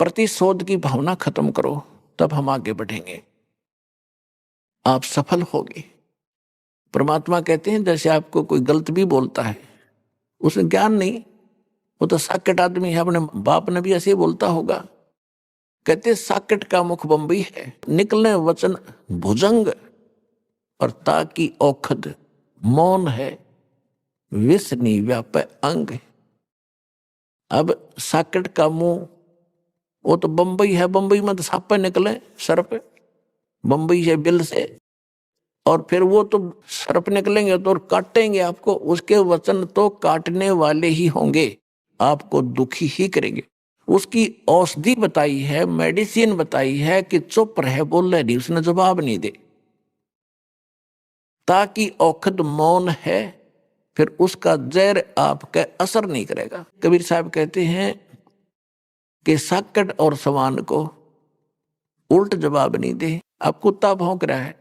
प्रतिशोध की भावना खत्म करो, तब हम आगे बढ़ेंगे, आप सफल होगे। परमात्मा कहते हैं जैसे आपको कोई गलत भी बोलता है, उसे ज्ञान नहीं, वो तो साकेट आदमी है, अपने बाप ने भी ऐसे ही बोलता होगा। कहते साकेट का मुख बम्बई है, निकलने वचन भुजंग, और ताकि औखद मौन है, विष नी व्यापे अंग। अब साकेट का मुंह वो तो बम्बई है, बम्बई में तो सापे निकले सर्प, बम्बई से बिल से, और फिर वो तो सर्प निकलेंगे तो काटेंगे आपको, उसके वचन तो काटने वाले ही होंगे, आपको दुखी ही करेंगे। उसकी औषधि बताई है, मेडिसिन बताई है कि चुप रहे, बोले नहीं, उसने जवाब नहीं दे, ताकि औखद मौन है, फिर उसका जहर आपका असर नहीं करेगा। कबीर साहब कहते हैं कि साकट और सवान को उल्ट जवाब नहीं दे। अब कुत्ता भौंक रहा है,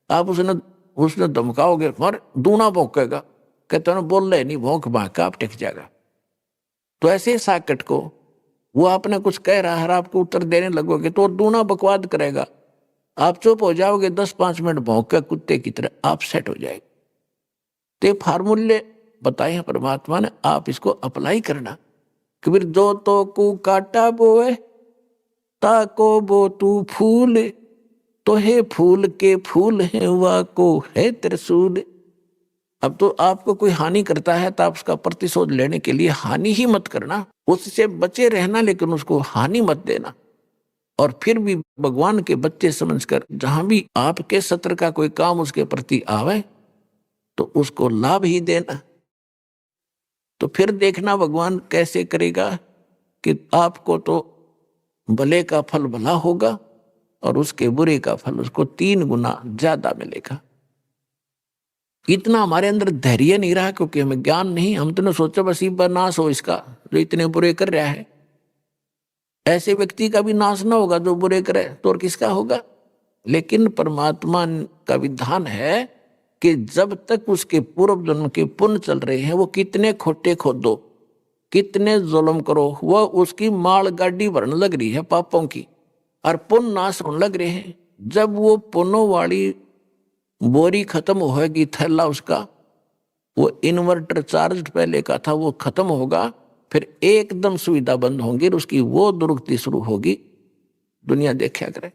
आप उसने धमकाओगे और दूना भौंकेगा, कहते हैं बोल रहे नहीं, भौंक भांक आप टिक जाएगा। तो ऐसे साकट को वो आपने कुछ कह रहा है, आपको उत्तर देने लगोगे तो दूना बकवाद करेगा, आप चुप हो जाओगे, 10-5 मिनट भौंक के कुत्ते की तरह आप सेट हो जाएगा। तो फार्मूले बताए हैं परमात्मा ने, आप इसको अप्लाई करना। कबीर जो तो को काटा बोए, ताको बो तू फूल, तो हे फूल के फूल है वा को है त्रिशूल। अब तो आपको कोई हानि करता है तो आप उसका प्रतिशोध लेने के लिए हानि ही मत करना, उससे बचे रहना, लेकिन उसको हानि मत देना। और फिर भी भगवान के बच्चे समझकर जहां भी आपके सत्र का कोई काम उसके प्रति आवे तो उसको लाभ ही देना। तो फिर देखना भगवान कैसे करेगा कि आपको तो भले का फल भला होगा और उसके बुरे का फल उसको 3 गुना ज्यादा मिलेगा। इतना हमारे अंदर धैर्य नहीं रहा, क्योंकि हमें ज्ञान नहीं, हम तो सोचा बस ही नाश हो इसका जो इतने बुरे कर रहा है। ऐसे व्यक्ति का भी नाश ना होगा जो बुरे करे तो और किसका होगा। लेकिन परमात्मा का विधान है कि जब तक उसके पूर्व जन्म के पुण्य चल रहे हैं, वो कितने खोटे खोदो, कितने जुल्म करो, वह उसकी माल गाड़ी भरने लग रही है पापों की, और पुण्य नाश होने लग रहे हैं। जब वो पुण्यों वाली बोरी खत्म होगी, थैला उसका, वो इन्वर्टर चार्ज पहले का था वो खत्म होगा, फिर एकदम सुविधा बंद होंगी और उसकी वो दुर्गति शुरू होगी। दुनिया देखा करे।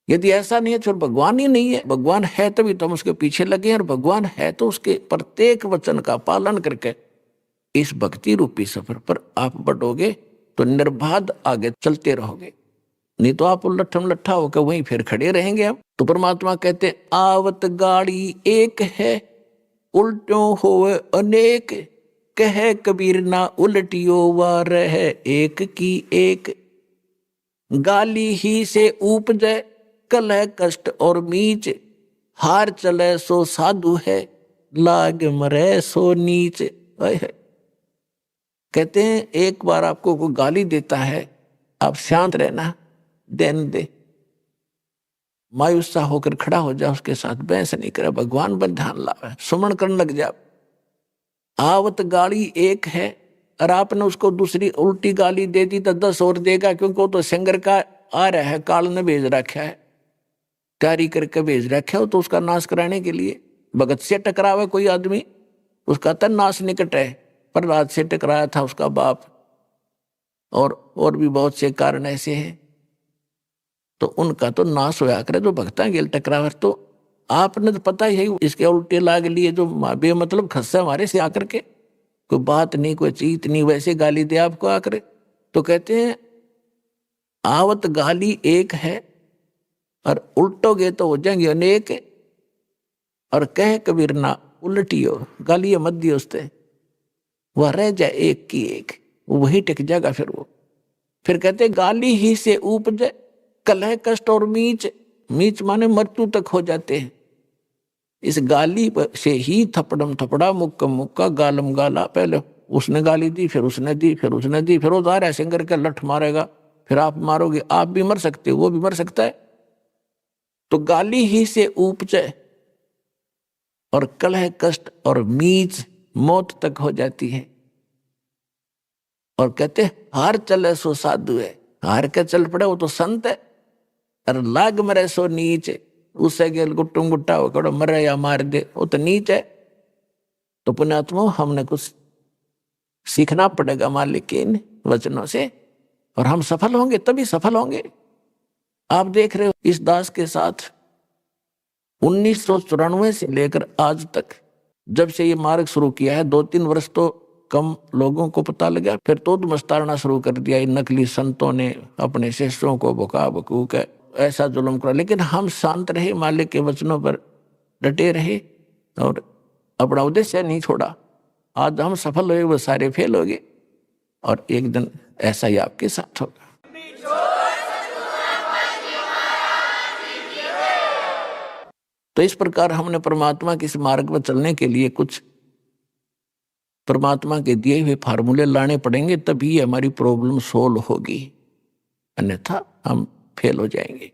यदि ऐसा नहीं है तो भगवान ही नहीं है। भगवान है तभी तो हम उसके पीछे लगे हैं, और भगवान है तो उसके प्रत्येक वचन का पालन करके इस भक्ति रूपी सफर पर आप बढ़ोगे तो निर्बाध आगे चलते रहोगे, नहीं तो आप उल्लठम लट्ठा होकर वहीं फिर खड़े रहेंगे। अब तो परमात्मा कहते आवत गाड़ी एक है, उल्टों होवे अनेक, कहे कबीर ना उल्टियो वा रहे एक की एक। गाली ही से उपजे कलह कष्ट और मीच, हार चले सो साधु है, लाग मरे सो नीच। कहते हैं एक बार आपको कोई गाली देता है, आप शांत रहना, देन दे, मायूस सा होकर खड़ा हो जा, उसके साथ बहस नहीं करे, भगवान पर ध्यान लावे, सुमन करने लग जा। आवत गाली एक है, और आपने उसको दूसरी उल्टी गाली दे दी तो 10 और देगा, क्योंकि वो तो संगर का आ रहा है, काल ने भेज रखा है, तैयारी करके भेज रखा है, तो उसका नाश कराने के लिए। भगत से टकरावे कोई आदमी, उसका तो नाश निकट है, प्रहलाद से टकराया था उसका बाप, और भी बहुत से कारण ऐसे हैं, तो उनका तो नाश होया करे जो भक्ता गेल टकरावर। तो आपने तो पता ही है, इसके उल्टे लाग लिए जो बेमतलब खस्सा हमारे से आकर के, कोई बात नहीं, कोई चीत नहीं, वैसे गाली दे आपको आकर। तो कहते हैं आवत गाली एक है, और उल्टोगे तो हो जाएंगे अनेक, और कह कबीर ना उल्टियो, गाली मत दियो उससे, वह रह जाए एक की एक, वही टिक जाएगा फिर वो। फिर कहते गाली ही से उपजे कलह कष्ट और मीच, मीच माने मृत्यु तक हो जाते हैं। इस गाली से ही थपड़म थपड़ा मुक्का मुक्का गालम गाला, पहले उसने गाली दी, फिर उसने दी, फिर उसने दी, फिर वो जा रहा है सिंगर का लठ मारेगा, फिर आप मारोगे, आप भी मर सकते हो, वो भी मर सकता है। तो गाली ही से उपजे और कलह कष्ट और मीच मौत तक हो जाती है। और कहते हार चले सो साधु है, हार के चल पड़े वो तो संत है। अरे लाग मरे सो नीच, उससे गेल गुट्टुम गुट्टा हो कड़ो मरे या मार दे, वो तो नीच है। तो पुण्यात्मा हमने कुछ सीखना पड़ेगा मालिक के इन वचनों से, और हम सफल होंगे तभी सफल होंगे। आप देख रहे हो इस दास के साथ 1994 से लेकर आज तक, जब से ये मार्ग शुरू किया है, 2-3 वर्ष तो कम लोगों को पता लगा, फिर तो मस्ताना शुरू कर दिया इन नकली संतों ने, अपने शिष्यों को भुका भकू के ऐसा जुल्म करा। लेकिन हम शांत रहे, मालिक के वचनों पर डटे रहे और अपना उद्देश्य नहीं छोड़ा। आज हम सफल हुए, वो सारे फेल हो गए, और एक दिन ऐसा ही आपके साथ होगा। तो इस प्रकार हमने परमात्मा के इस मार्ग पर चलने के लिए कुछ परमात्मा के दिए हुए फार्मूले लाने पड़ेंगे, तभी हमारी प्रॉब्लम सोल्व होगी, अन्यथा हम फेल हो जाएंगे।